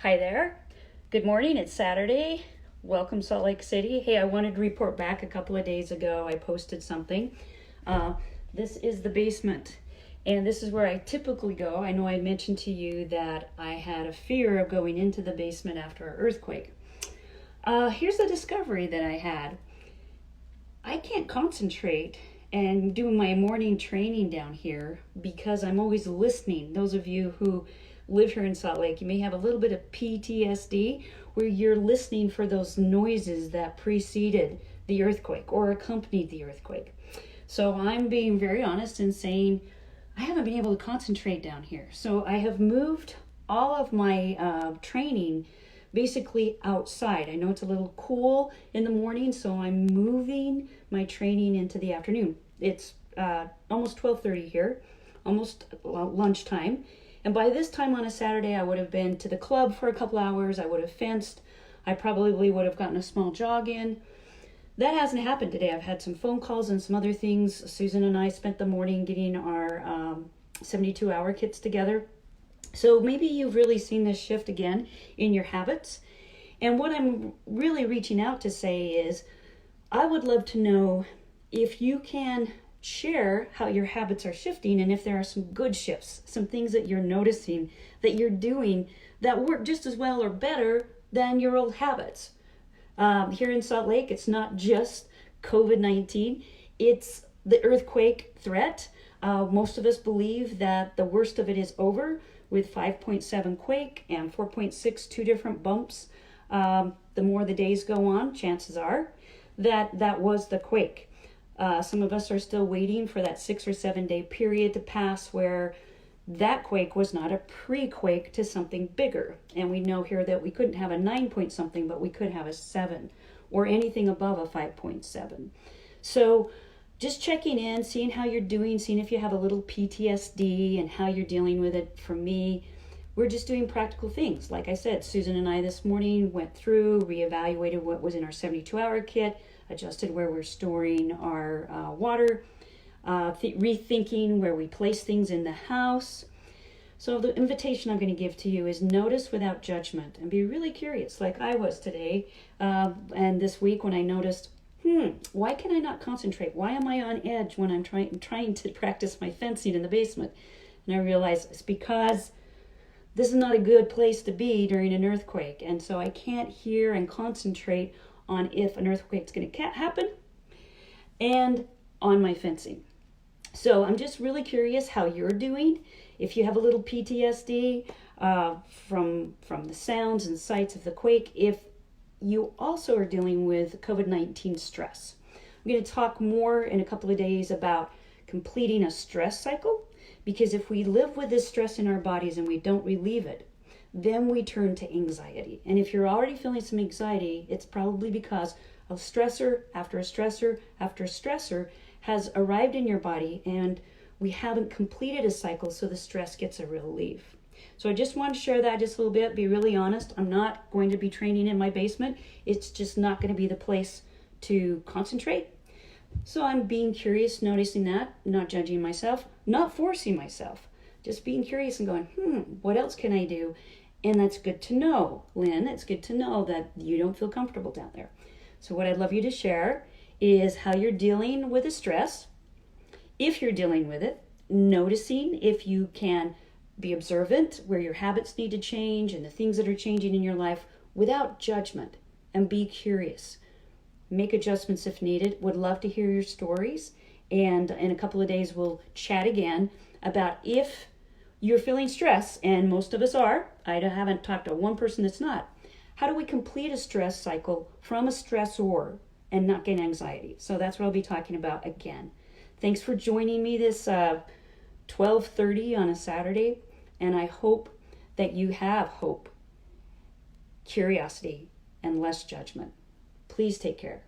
Hi there. Good morning. It's Saturday. Welcome, Salt Lake City. Hey, I wanted to report back a couple of days ago. I posted something. This is the basement, and this is where I typically go. I know I mentioned to you that I had a fear of going into the basement after an earthquake. Here's the discovery that I had. I can't concentrate and do my morning training down here because I'm always listening. Those of you who live here in Salt Lake, you may have a little bit of PTSD where you're listening for those noises that preceded the earthquake or accompanied the earthquake. So I'm being very honest and saying I haven't been able to concentrate down here. So I have moved all of my training basically outside. I know it's a little cool in the morning, so I'm moving my training into the afternoon. It's almost 12:30 here, almost lunchtime. And by this time on a Saturday, I would have been to the club for a couple hours. I would have fenced. I probably would have gotten a small jog in. That hasn't happened today. I've had some phone calls and some other things. Susan and I spent the morning getting our 72-hour kits together. So maybe you've really seen this shift again in your habits. And what I'm really reaching out to say is I would love to know if you can share how your habits are shifting and if there are some good shifts, some things that you're noticing that you're doing that work just as well or better than your old habits. Here in Salt Lake, it's not just COVID-19, it's the earthquake threat. Most of us believe that the worst of it is over with 5.7 quake and 4.6, two different bumps. The more the days go on, chances are that was the quake. Some of us are still waiting for that 6 or 7 day period to pass where that quake was not a pre-quake to something bigger. And we know here that we couldn't have a 9 point something, but we could have a 7 or anything above a 5.7. So just checking in, seeing how you're doing, seeing if you have a little PTSD and how you're dealing with it. For me, we're just doing practical things. Like I said, Susan and I this morning went through, reevaluated what was in our 72-hour kit, adjusted where we're storing our water, rethinking where we place things in the house. So the invitation I'm going to give to you is notice without judgment and be really curious like I was today and this week when I noticed, why can I not concentrate? Why am I on edge when I'm trying to practice my fencing in the basement? And I realized it's because this is not a good place to be during an earthquake. And so I can't hear and concentrate on if an earthquake's going to happen and on my fencing. So I'm just really curious how you're doing. If you have a little PTSD from the sounds and sights of the quake, if you also are dealing with COVID-19 stress. I'm going to talk more in a couple of days about completing a stress cycle, because if we live with this stress in our bodies and we don't relieve it, then we turn to anxiety. And if you're already feeling some anxiety, it's probably because a stressor after a stressor after a stressor has arrived in your body and we haven't completed a cycle, so the stress gets a relief. So I just want to share that just a little bit, be really honest. I'm not going to be training in my basement. It's just not going to be the place to concentrate. So I'm being curious, noticing that, not judging myself, not forcing myself, just being curious and going, what else can I do? And that's good to know, Lynn. It's good to know that you don't feel comfortable down there. So what I'd love you to share is how you're dealing with the stress, if you're dealing with it, noticing if you can be observant where your habits need to change and the things that are changing in your life without judgment, and be curious. Make adjustments if needed. Would love to hear your stories. And in a couple of days, we'll chat again about if you're feeling stress, and most of us are. I haven't talked to one person that's not. How do we complete a stress cycle from a stressor and not get anxiety? So that's what I'll be talking about again. Thanks for joining me this 12:30 on a Saturday, and I hope that you have hope, curiosity, and less judgment. Please take care.